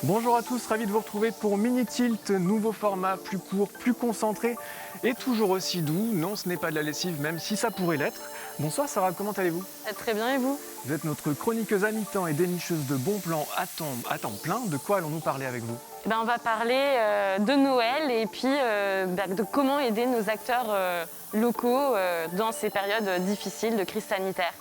Bonjour à tous, ravi de vous retrouver pour Mini Tilt, nouveau format, plus court, plus concentré et toujours aussi doux. Non, ce n'est pas de la lessive, même si ça pourrait l'être. Bonsoir Sarah, comment allez-vous? Très bien, et vous? Vous êtes notre chroniqueuse à mi-temps et dénicheuse de bons plans à temps plein. De quoi allons-nous parler avec vous? On va parler de Noël et puis de comment aider nos acteurs locaux dans ces périodes difficiles de crise sanitaire.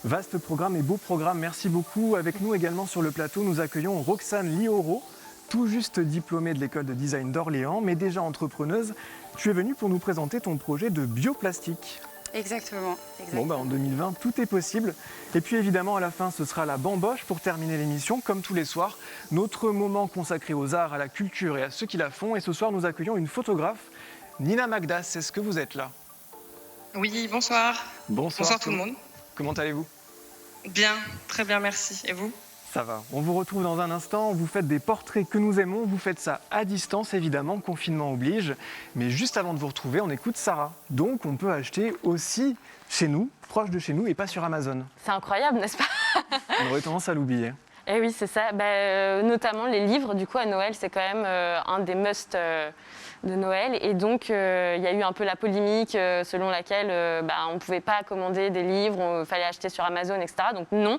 Vaste programme et beau programme, merci beaucoup. Avec nous également sur le plateau, nous accueillons Roxane Lioro, tout juste diplômée de l'école de design d'Orléans, mais déjà entrepreneuse. Tu es venue pour nous présenter ton projet de bioplastique. Exactement. Bon, en 2020, tout est possible. Et puis évidemment, à la fin, ce sera la bamboche pour terminer l'émission, comme tous les soirs. Notre moment consacré aux arts, à la culture et à ceux qui la font. Et ce soir, nous accueillons une photographe, Nina Magdas. Est-ce que vous êtes là? Oui, bonsoir. Bonsoir tout le monde. Comment allez-vous? Bien, très bien, merci. Et vous? Ça va. On vous retrouve dans un instant. Vous faites des portraits que nous aimons. Vous faites ça à distance, évidemment. Confinement oblige. Mais juste avant de vous retrouver, on écoute Sarah. Donc, on peut acheter aussi chez nous, proche de chez nous, et pas sur Amazon. C'est incroyable, n'est-ce pas? On aurait tendance à l'oublier. Eh oui, c'est ça. Notamment les livres, du coup, à Noël, c'est quand même un des must de Noël. Et donc, il y a eu un peu la polémique selon laquelle on ne pouvait pas commander des livres, il fallait acheter sur Amazon, etc. Donc non.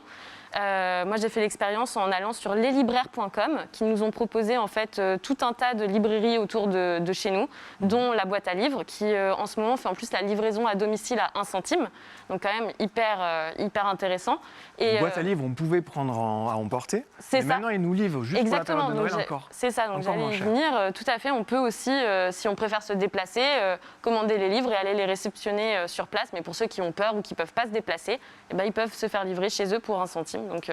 Moi, j'ai fait l'expérience en allant sur leslibraires.com qui nous ont proposé en fait tout un tas de librairies autour de chez nous, dont la boîte à livres qui en ce moment fait en plus la livraison à domicile à 1 centime. Donc quand même hyper intéressant. Et boîte à livres, on pouvait prendre à emporter. C'est ça. Maintenant, ils nous livrent juste Exactement. pour la période de Noël encore. C'est ça, donc j'allais y venir. Tout à fait, on peut aussi, si on préfère se déplacer, commander les livres et aller les réceptionner sur place. Mais pour ceux qui ont peur ou qui ne peuvent pas se déplacer, ils peuvent se faire livrer chez eux pour 1 centime. Donc,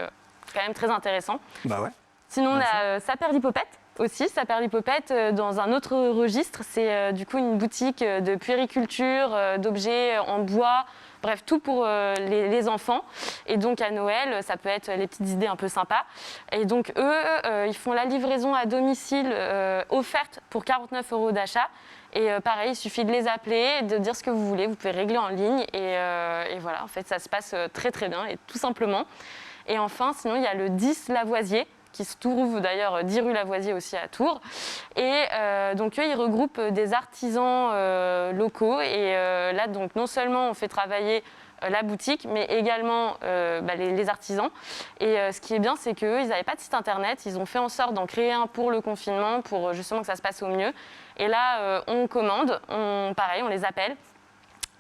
quand même très intéressant. Bah ouais. Sinon, on a Saperlipopette aussi. Saperlipopette, dans un autre registre, c'est du coup une boutique de puériculture, d'objets en bois, bref, tout pour les enfants. Et donc, à Noël, ça peut être les petites idées un peu sympas. Et donc, eux, ils font la livraison à domicile offerte pour 49 € d'achat. Et pareil, il suffit de les appeler, de dire ce que vous voulez. Vous pouvez régler en ligne. Et voilà, en fait, ça se passe très, très bien et tout simplement. Et enfin, sinon, il y a le 10 Lavoisier, qui se trouve d'ailleurs 10 rue Lavoisier aussi à Tours. Et donc, eux, ils regroupent des artisans locaux. Et là, donc, non seulement on fait travailler la boutique, mais également les artisans. Et ce qui est bien, c'est qu'eux, ils n'avaient pas de site internet. Ils ont fait en sorte d'en créer un pour le confinement, pour justement que ça se passe au mieux. Et là, on commande, on les appelle.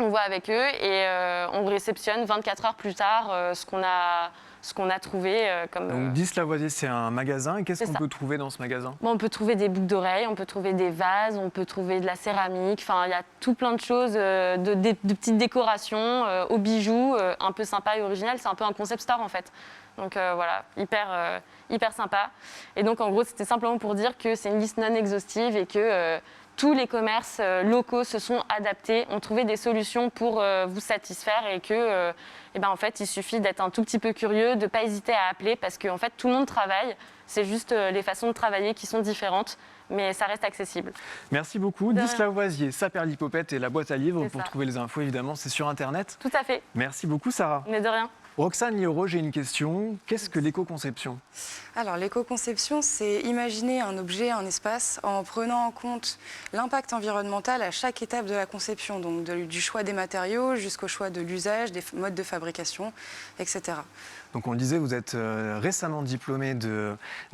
On voit avec eux et on réceptionne 24 heures plus tard ce qu'on a trouvé comme... Donc 10 Lavoisier, c'est un magasin. Et qu'est-ce qu'on peut trouver dans ce magasin? On peut trouver des boucles d'oreilles, on peut trouver des vases, on peut trouver de la céramique. Enfin, il y a tout plein de choses, de petites décorations, aux bijoux, un peu sympa et original. C'est un peu un concept store en fait. Donc voilà, hyper sympa. Et donc en gros, c'était simplement pour dire que c'est une liste non exhaustive et que... tous les commerces locaux se sont adaptés, ont trouvé des solutions pour vous satisfaire et que, en fait, il suffit d'être un tout petit peu curieux, de ne pas hésiter à appeler parce qu'en fait, tout le monde travaille. C'est juste les façons de travailler qui sont différentes, mais ça reste accessible. Merci beaucoup. 10 Lavoisier, Saperlipopette et la boîte à livres. Pour trouver les infos, évidemment, c'est sur Internet. Tout à fait. Merci beaucoup, Sarah. Mais de rien. Roxane Lioro, j'ai une question. Qu'est-ce que l'éco-conception? Alors, l'éco-conception, c'est imaginer un objet, un espace, en prenant en compte l'impact environnemental à chaque étape de la conception, donc du choix des matériaux jusqu'au choix de l'usage, des modes de fabrication, etc. Donc on le disait, vous êtes récemment diplômée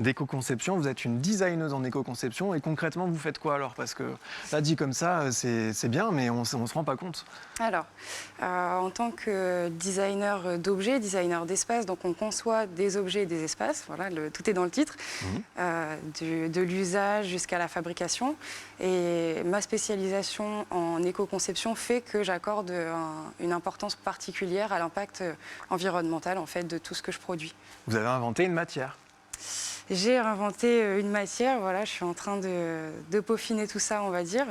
d'éco-conception, vous êtes une designeuse en éco-conception et concrètement vous faites quoi alors? Parce que là dit comme ça c'est bien mais on ne se rend pas compte. Alors, en tant que designer d'objets, designer d'espace, donc on conçoit des objets et des espaces, voilà, tout est dans le titre, de l'usage jusqu'à la fabrication. Et ma spécialisation en éco-conception fait que j'accorde une importance particulière à l'impact environnemental en fait de tout ce que je produis. Vous avez inventé une matière? J'ai inventé une matière, voilà, je suis en train de peaufiner tout ça, on va dire,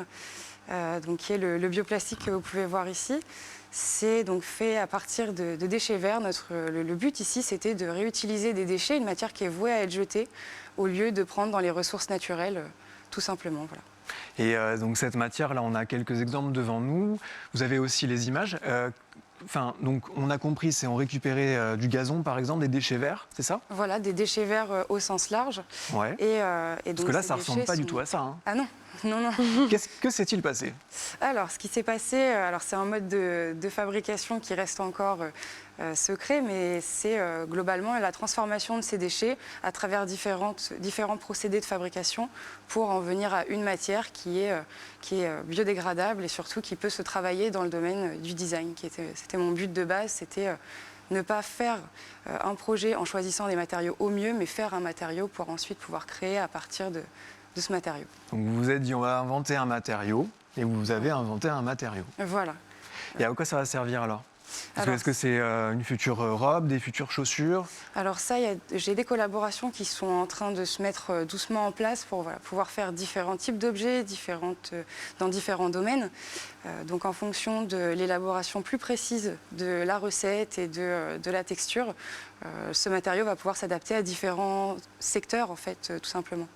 donc qui est le bioplastique que vous pouvez voir ici. C'est donc fait à partir de déchets verts. Le but ici, c'était de réutiliser des déchets, une matière qui est vouée à être jetée, au lieu de prendre dans les ressources naturelles, tout simplement. Voilà. Et donc cette matière, là, on a quelques exemples devant nous. Vous avez aussi les images. donc on a compris, c'est on récupérait du gazon par exemple, des déchets verts, c'est ça? Voilà, des déchets verts au sens large. Ouais. Et Parce donc que là, ces ça ressemble déchets pas du sont- tout à ça, hein. Ah non, non, non. Que s'est-il passé? Alors, ce qui s'est passé, c'est un mode de fabrication qui reste encore secret, mais c'est globalement la transformation de ces déchets à travers différents procédés de fabrication pour en venir à une matière qui est biodégradable et surtout qui peut se travailler dans le domaine du design. C'était mon but de base, c'était ne pas faire un projet en choisissant des matériaux au mieux, mais faire un matériau pour ensuite pouvoir créer à partir de ce matériau. Donc vous vous êtes dit on va inventer un matériau et vous avez inventé un matériau. Voilà. Et à quoi ça va servir alors? Alors, Est-ce que c'est une future robe, des futures chaussures? Alors ça, j'ai des collaborations qui sont en train de se mettre doucement en place pour pouvoir faire différents types d'objets, dans différents domaines. Donc en fonction de l'élaboration plus précise de la recette et de la texture, ce matériau va pouvoir s'adapter à différents secteurs en fait, tout simplement.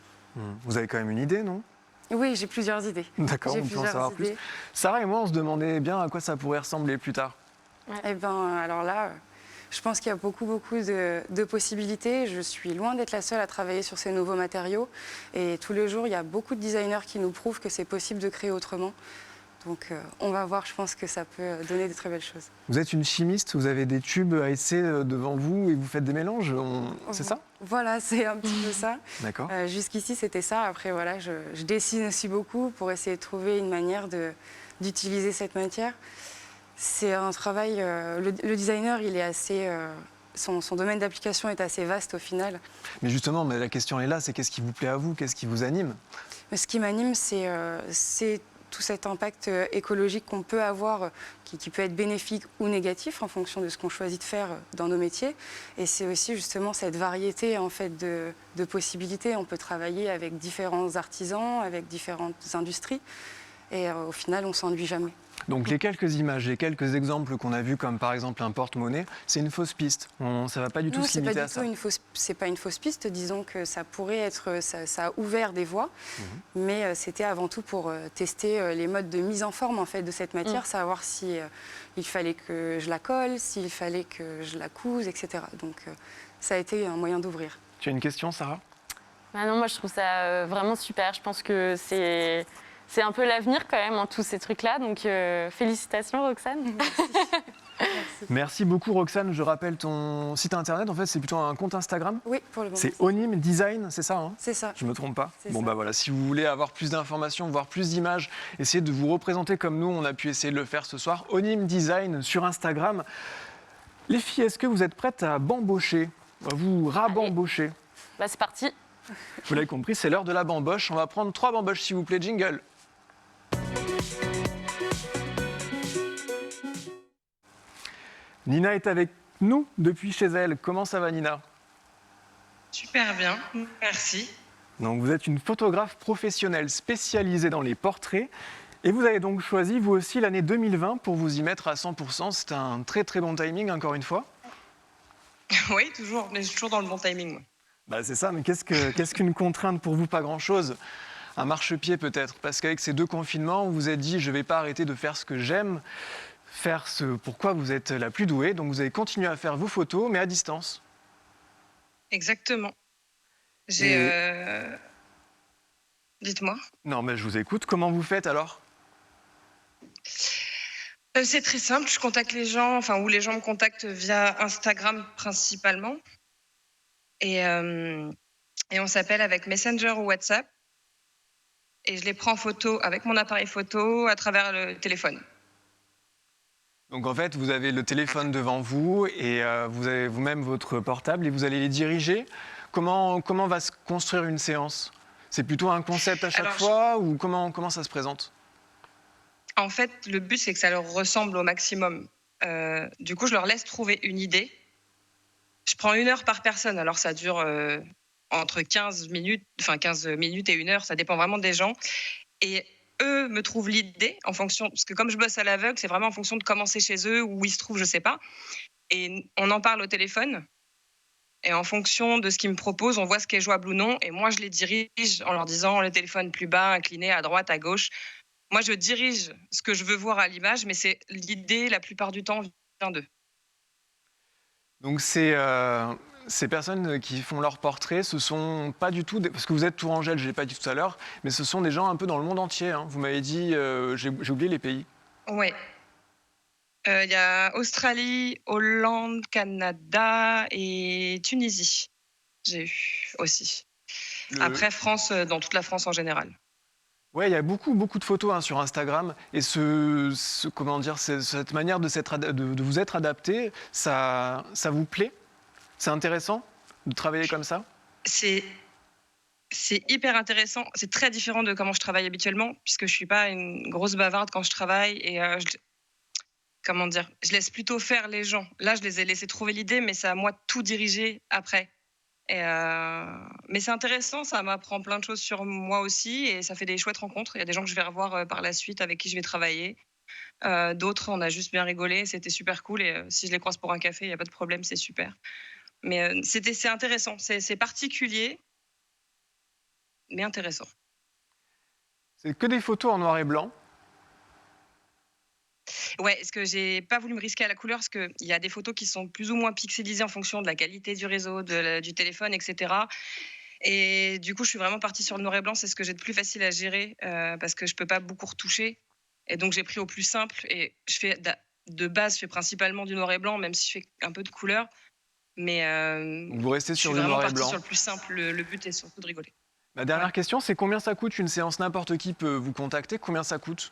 Vous avez quand même une idée, non? Oui, j'ai plusieurs idées. D'accord, J'ai on peut en plusieurs savoir plus. idées. Sarah et moi, on se demandait bien à quoi ça pourrait ressembler plus tard. Eh ben, alors là, je pense qu'il y a beaucoup de possibilités. Je suis loin d'être la seule à travailler sur ces nouveaux matériaux. Et tous les jours, il y a beaucoup de designers qui nous prouvent que c'est possible de créer autrement. Donc on va voir, je pense que ça peut donner de très belles choses. Vous êtes une chimiste, vous avez des tubes à essai devant vous et vous faites des mélanges, c'est ça? Voilà, c'est un petit peu ça. D'accord. Jusqu'ici, c'était ça. Après, voilà, je dessine aussi beaucoup pour essayer de trouver une manière d'utiliser cette matière. C'est un travail... le designer, il est assez... son domaine d'application est assez vaste au final. Mais justement, la question est là, c'est qu'est-ce qui vous plaît à vous, qu'est-ce qui vous anime? Mais ce qui m'anime, c'est tout cet impact écologique qu'on peut avoir, qui peut être bénéfique ou négatif en fonction de ce qu'on choisit de faire dans nos métiers. Et c'est aussi justement cette variété en fait, de possibilités. On peut travailler avec différents artisans, avec différentes industries. Et au final, on ne s'ennuie jamais. Donc les quelques images, les quelques exemples qu'on a vus, comme par exemple un porte-monnaie, c'est une fausse piste. Ça ne va pas du tout Non, se limiter à ça. C'est pas une fausse piste. Disons que ça pourrait être, ça a ouvert des voies, mais c'était avant tout pour tester les modes de mise en forme en fait de cette matière, savoir si il fallait que je la colle, s'il fallait que je la couse, etc. Donc ça a été un moyen d'ouvrir. Tu as une question, Sarah? Bah non, moi je trouve ça vraiment super. Je pense que c'est un peu l'avenir quand même, tous ces trucs-là. Donc félicitations Roxane. Merci beaucoup Roxane. Je rappelle ton site internet, en fait c'est plutôt un compte Instagram. Oui, pour le moment. C'est Onim Design, c'est ça, hein? C'est ça. Je ne me trompe pas? C'est Bon ça. bah voilà, si vous voulez avoir plus d'informations, voir plus d'images, essayez de vous représenter comme nous, on a pu essayer de le faire ce soir. Onim Design sur Instagram. Les filles, est-ce que vous êtes prêtes à bambocher? Vous rabambocher? Bah c'est parti. Vous l'avez compris, c'est l'heure de la bamboche. On va prendre 3 bamboches s'il vous plaît, jingle. Nina est avec nous depuis chez elle. Comment ça va Nina? Super bien, merci. Donc vous êtes une photographe professionnelle spécialisée dans les portraits et vous avez donc choisi vous aussi l'année 2020 pour vous y mettre à 100%. C'est un très très bon timing encore une fois. Oui, toujours, mais toujours dans le bon timing. Moi. Bah, c'est ça, mais qu'est-ce qu'une contrainte pour vous? Pas grand-chose. Un marchepied peut-être, parce qu'avec ces 2 confinements, vous vous êtes dit je ne vais pas arrêter de faire ce que j'aime, faire ce pourquoi vous êtes la plus douée, donc vous avez continué à faire vos photos, mais à distance. Exactement. Dites-moi. Non, mais je vous écoute. Comment vous faites alors? C'est très simple, je contacte les gens, ou les gens me contactent via Instagram principalement. Et on s'appelle avec Messenger ou WhatsApp. Et je les prends en photo avec mon appareil photo à travers le téléphone. Donc en fait, vous avez le téléphone devant vous et vous avez vous-même votre portable et vous allez les diriger. Comment va se construire une séance? C'est plutôt un concept à chaque fois ou comment ça se présente? En fait, le but, c'est que ça leur ressemble au maximum. Du coup, je leur laisse trouver une idée. Je prends 1 heure par personne, alors ça dure entre 15 minutes et 1 heure, ça dépend vraiment des gens. Et eux me trouvent l'idée en fonction, parce que comme je bosse à l'aveugle, c'est vraiment en fonction de comment c'est chez eux, où ils se trouvent, je sais pas. Et on en parle au téléphone. Et en fonction de ce qu'ils me proposent, on voit ce qui est jouable ou non. Et moi, je les dirige en leur disant le téléphone plus bas, incliné à droite, à gauche. Moi, je dirige ce que je veux voir à l'image, mais c'est l'idée, la plupart du temps, d'eux. Donc ces personnes qui font leur portrait, ce sont pas du tout, parce que vous êtes Tourangelle, je l'ai pas dit tout à l'heure, mais ce sont des gens un peu dans le monde entier. Hein. Vous m'avez dit, j'ai oublié les pays. Ouais. Il y a Australie, Hollande, Canada et Tunisie. J'ai eu aussi. Après, France, dans toute la France en général. Ouais, il y a beaucoup de photos sur Instagram et comment dire, cette manière de vous être adapté, ça vous plaît? C'est intéressant de travailler comme ça? C'est hyper intéressant. C'est très différent de comment je travaille habituellement, puisque je suis pas une grosse bavarde quand je travaille et comment dire, je laisse plutôt faire les gens. Là, je les ai laissés trouver l'idée, mais c'est à moi de tout diriger après. Mais c'est intéressant, ça m'apprend plein de choses sur moi aussi et ça fait des chouettes rencontres. Il y a des gens que je vais revoir par la suite avec qui je vais travailler. D'autres, on a juste bien rigolé, c'était super cool et si je les croise pour un café, il n'y a pas de problème, c'est super. Mais c'est intéressant, c'est particulier, mais intéressant. C'est que des photos en noir et blanc. Ouais, parce que j'ai pas voulu me risquer à la couleur, parce qu'il y a des photos qui sont plus ou moins pixelisées en fonction de la qualité du réseau, du téléphone, etc. Et du coup, je suis vraiment partie sur le noir et blanc, c'est ce que j'ai de plus facile à gérer, parce que je peux pas beaucoup retoucher. Et donc, j'ai pris au plus simple, et de base, je fais principalement du noir et blanc, même si je fais un peu de couleur. Mais Vous restez sur je le suis vraiment noir et partie blanc. sur le plus simple. Le but est surtout de rigoler. Ma dernière Ouais. question, c'est combien ça coûte une séance? N'importe qui peut vous contacter. Combien ça coûte?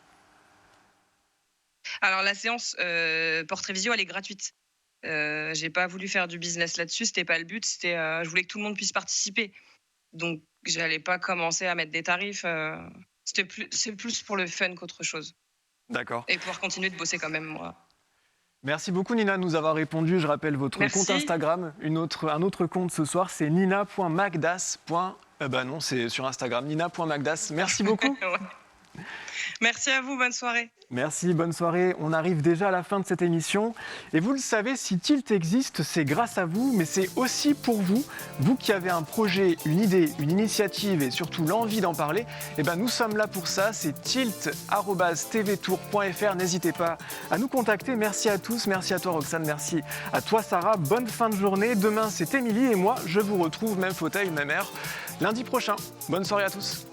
Alors, la séance portrait visio, elle est gratuite. J'ai pas voulu faire du business là-dessus, c'était pas le but. Je voulais que tout le monde puisse participer. Donc, j'allais pas commencer à mettre des tarifs. C'est plus pour le fun qu'autre chose. D'accord. Et pouvoir continuer de bosser quand même, moi. Merci beaucoup Nina de nous avoir répondu. Je rappelle votre Merci. compte Instagram. Un autre compte ce soir, c'est nina.magdas. Non, c'est sur Instagram, nina.magdas. Merci beaucoup. Ouais. Merci à vous, bonne soirée. Merci, bonne soirée. On arrive déjà à la fin de cette émission. Et vous le savez, si Tilt existe, c'est grâce à vous, mais c'est aussi pour vous. Vous qui avez un projet, une idée, une initiative et surtout l'envie d'en parler, eh ben nous sommes là pour ça. C'est tilt@tvtour.fr. N'hésitez pas à nous contacter. Merci à tous. Merci à toi Roxane. Merci à toi Sarah. Bonne fin de journée. Demain, c'est Émilie et moi, je vous retrouve, même fauteuil, même heure, lundi prochain. Bonne soirée à tous.